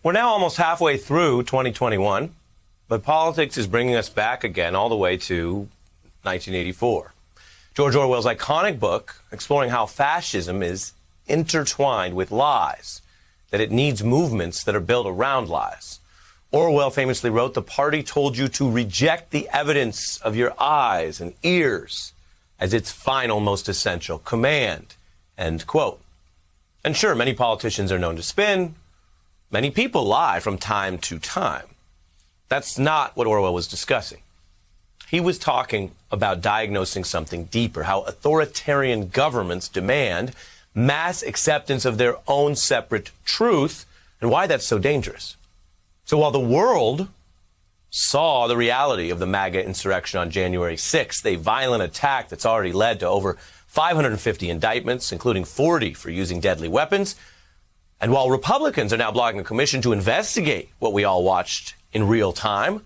We're now almost halfway through 2021, but politics is bringing us back again all the way to 1984. George Orwell's iconic book exploring how fascism is intertwined with lies, that it needs movements that are built around lies. Orwell famously wrote, "The party told you to reject the evidence of your eyes and ears as its final, most essential command," end quote. And sure, many politicians are known to spin. Many people lie from time to time. That's not what Orwell was discussing. He was talking about diagnosing something deeper, how authoritarian governments demand mass acceptance of their own separate truth, and why that's so dangerous. So while the world saw the reality of the MAGA insurrection on January 6th, a violent attack that's already led to over 550 indictments, including 40 for using deadly weapons, and while Republicans are now blocking a commission to investigate what we all watched in real time,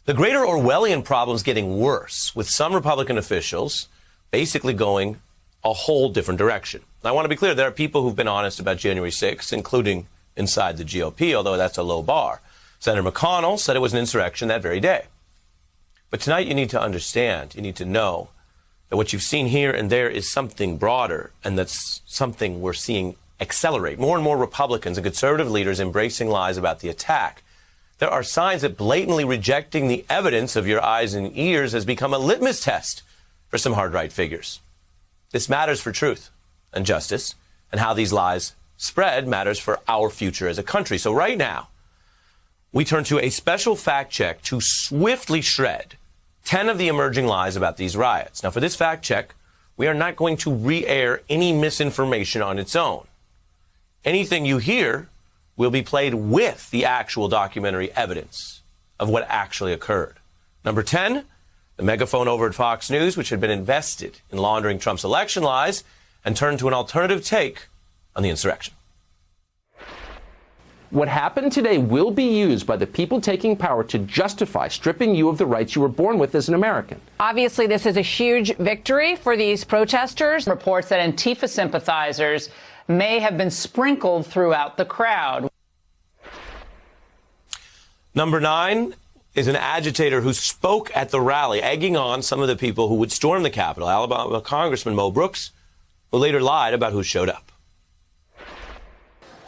the greater Orwellian problem's getting worse, with some Republican officials basically going a whole different direction. I want to be clear, there are people who've been honest about January 6th, including inside the GOP, although that's a low bar. Senator McConnell said it was an insurrection that very day. But tonight you need to understand, you need to know that what you've seen here and there is something broader, and that's something we're seeing accelerate. More and more Republicans and conservative leaders embracing lies about the attack. There are signs that blatantly rejecting the evidence of your eyes and ears has become a litmus test for some hard-right figures. This matters for truth and justice, and how these lies spread matters for our future as a country. So right now, we turn to a special fact check to swiftly shred 10 of the emerging lies about these riots. Now, for this fact check, we are not going to re-air any misinformation on its own. Anything you hear will be played with the actual documentary evidence of what actually occurred. Number 10, the megaphone over at Fox News, which had been invested in laundering Trump's election lies, and turned to an alternative take on the insurrection. What happened today will be used by the people taking power to justify stripping you of the rights you were born with as an American. Obviously, this is a huge victory for these protesters. Reports that Antifa sympathizers may have been sprinkled throughout the crowd. Number 9 is an agitator who spoke at the rally, egging on some of the people who would storm the Capitol, Alabama Congressman Mo Brooks, who later lied about who showed up.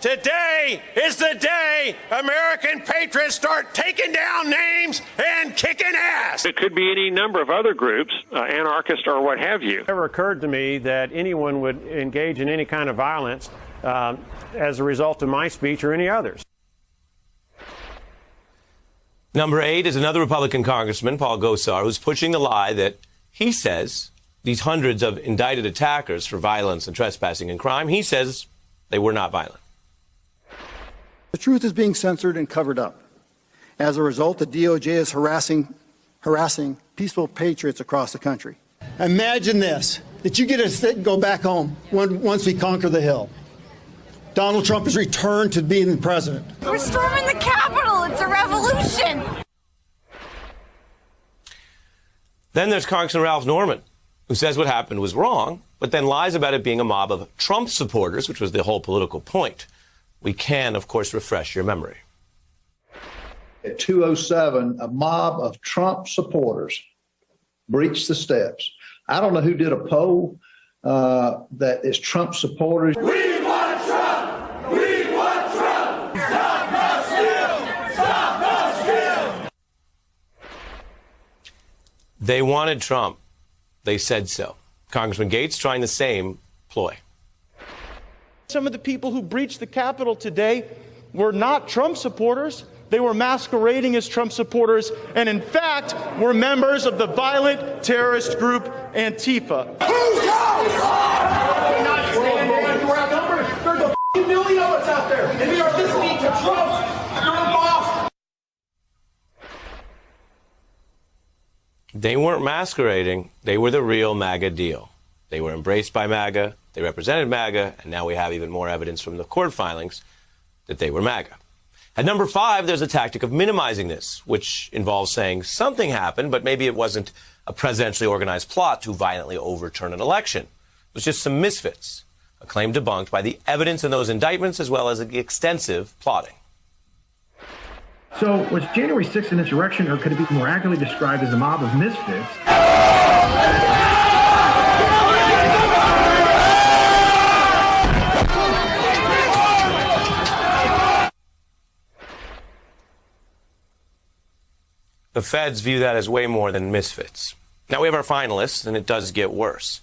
Today is the day American patriots start taking down names and kicking ass. It could be any number of other groups, anarchists or what have you. It never occurred to me that anyone would engage in any kind of violence as a result of my speech or any others. Number 8 is another Republican congressman, Paul Gosar, who's pushing the lie that he says these hundreds of indicted attackers for violence and trespassing and crime, he says they were not violent. The truth is being censored and covered up. As a result, the DOJ is harassing peaceful patriots across the country. Imagine this, that you get to sit and go back home once we conquer the Hill. Donald Trump has returned to being the president. We're storming the Capitol. It's a revolution. Then there's Congressman Ralph Norman, who says what happened was wrong, but then lies about it being a mob of Trump supporters, which was the whole political point. We can, of course, refresh your memory. At 2:07, a mob of Trump supporters breached the steps. I don't know who did a poll that is Trump supporters. We want Trump! We want Trump! Stop the steal! Stop the steal! They wanted Trump. They said so. Congressman Gates trying the same ploy. Some of the people who breached the Capitol today were not Trump supporters. They were masquerading as Trump supporters and, in fact, were members of the violent terrorist group Antifa. Whose house? We're not standing. We're outnumbered. There's a million of us out there, and we are listening to Trump, your boss. They weren't masquerading. They were the real MAGA deal. They were embraced by MAGA. They represented MAGA, and now we have even more evidence from the court filings that they were MAGA. At number 5, there's a tactic of minimizing this, which involves saying something happened, but maybe it wasn't a presidentially organized plot to violently overturn an election. It was just some misfits, a claim debunked by the evidence in those indictments as well as the extensive plotting. So was January 6th an insurrection, or could it be more accurately described as a mob of misfits? The feds view that as way more than misfits. Now we have our finalists, and it does get worse.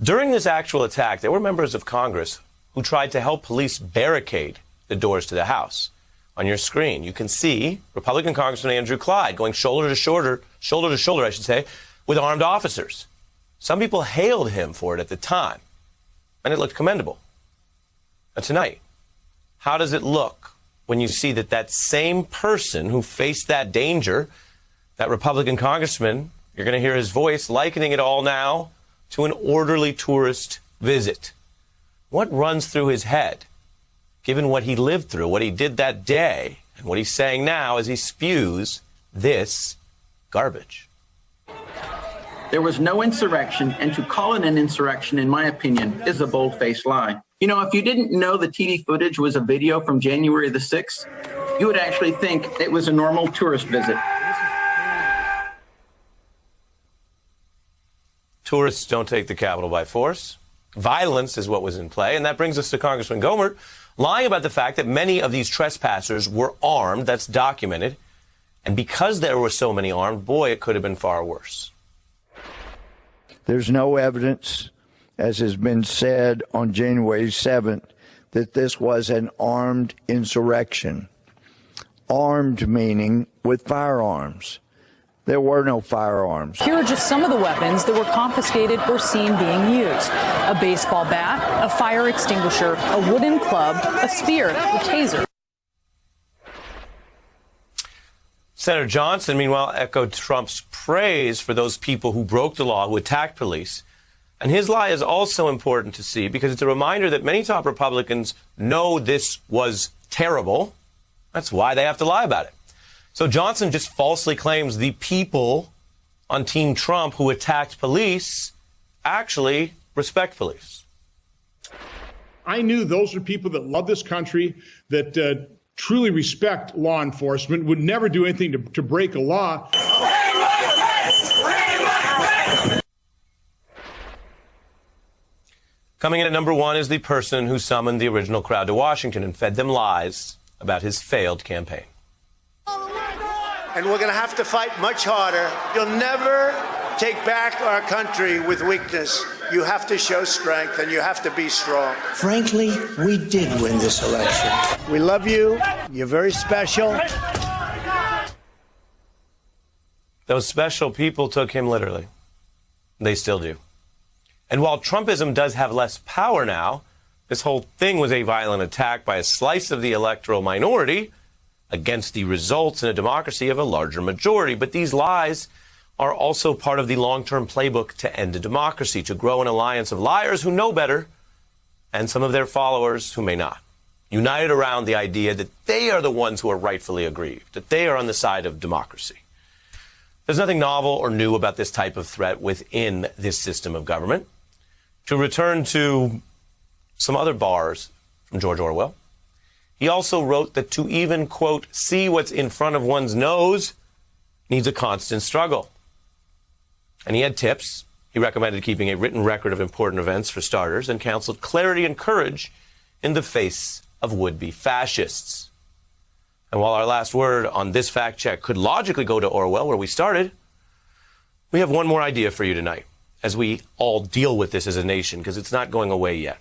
During this actual attack, there were members of Congress who tried to help police barricade the doors to the House. On your screen, you can see Republican Congressman Andrew Clyde going shoulder to shoulder, with armed officers. Some people hailed him for it at the time, and it looked commendable. But tonight, how does it look when you see that that same person who faced that danger, that Republican congressman, you're going to hear his voice likening it all now to an orderly tourist visit? What runs through his head, given what he lived through, what he did that day, and what he's saying now as he spews this garbage? There was no insurrection, and to call it an insurrection, in my opinion, is a bold-faced lie. You know, if you didn't know the TV footage was a video from January the 6th, you would actually think it was a normal tourist visit. Tourists don't take the Capitol by force. Violence is what was in play, and that brings us to Congressman Gohmert lying about the fact that many of these trespassers were armed. That's documented. And because there were so many armed, boy, it could have been far worse. There's no evidence, as has been said on January 7th, that this was an armed insurrection. Armed meaning with firearms. There were no firearms. Here are just some of the weapons that were confiscated or seen being used. A baseball bat, a fire extinguisher, a wooden club, a spear, a taser. Senator Johnson, meanwhile, echoed Trump's praise for those people who broke the law, who attacked police. And his lie is also important to see because it's a reminder that many top Republicans know this was terrible. That's why they have to lie about it. So Johnson just falsely claims the people on Team Trump who attacked police actually respect police. I knew those are people that love this country, that truly respect law enforcement, would never do anything to break a law. Coming in at number one is the person who summoned the original crowd to Washington and fed them lies about his failed campaign. And we're going to have to fight much harder. You'll never take back our country with weakness. You have to show strength, and you have to be strong. Frankly, we did win this election. We love you. You're very special. Those special people took him literally. They still do. And while Trumpism does have less power now, this whole thing was a violent attack by a slice of the electoral minority against the results in a democracy of a larger majority. But these lies are also part of the long-term playbook to end a democracy, to grow an alliance of liars who know better and some of their followers who may not, united around the idea that they are the ones who are rightfully aggrieved, that they are on the side of democracy. There's nothing novel or new about this type of threat within this system of government. To return to some other bars from George Orwell, he also wrote that to even, quote, see what's in front of one's nose needs a constant struggle. And he had tips. He recommended keeping a written record of important events for starters and counseled clarity and courage in the face of would-be fascists. And while our last word on this fact check could logically go to Orwell, where we started, we have one more idea for you tonight as we all deal with this as a nation, because it's not going away yet.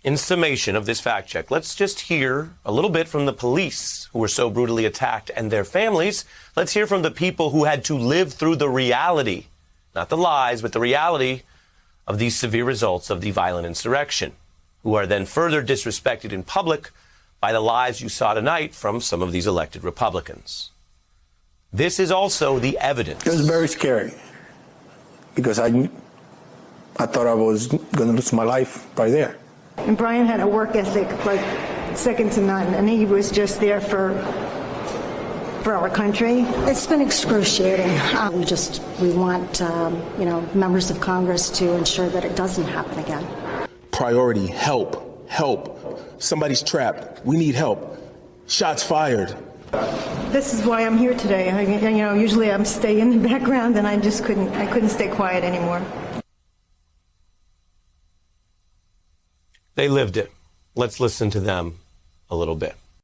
In summation of this fact check, let's just hear a little bit from the police who were so brutally attacked and their families. Let's hear from the people who had to live through the reality, not the lies, but the reality of these severe results of the violent insurrection, who are then further disrespected in public by the lies you saw tonight from some of these elected Republicans. This is also the evidence. It was very scary because I thought I was going to lose my life right there. And Brian had a work ethic like second to none, and he was just there for our country. It's been excruciating. We want members of Congress to ensure that it doesn't happen again. Priority, help. Somebody's trapped. We need help. shots fired. This is why I'm here today. Usually I'm stay in the background, and I couldn't stay quiet anymore. They lived it. Let's listen to them a little bit.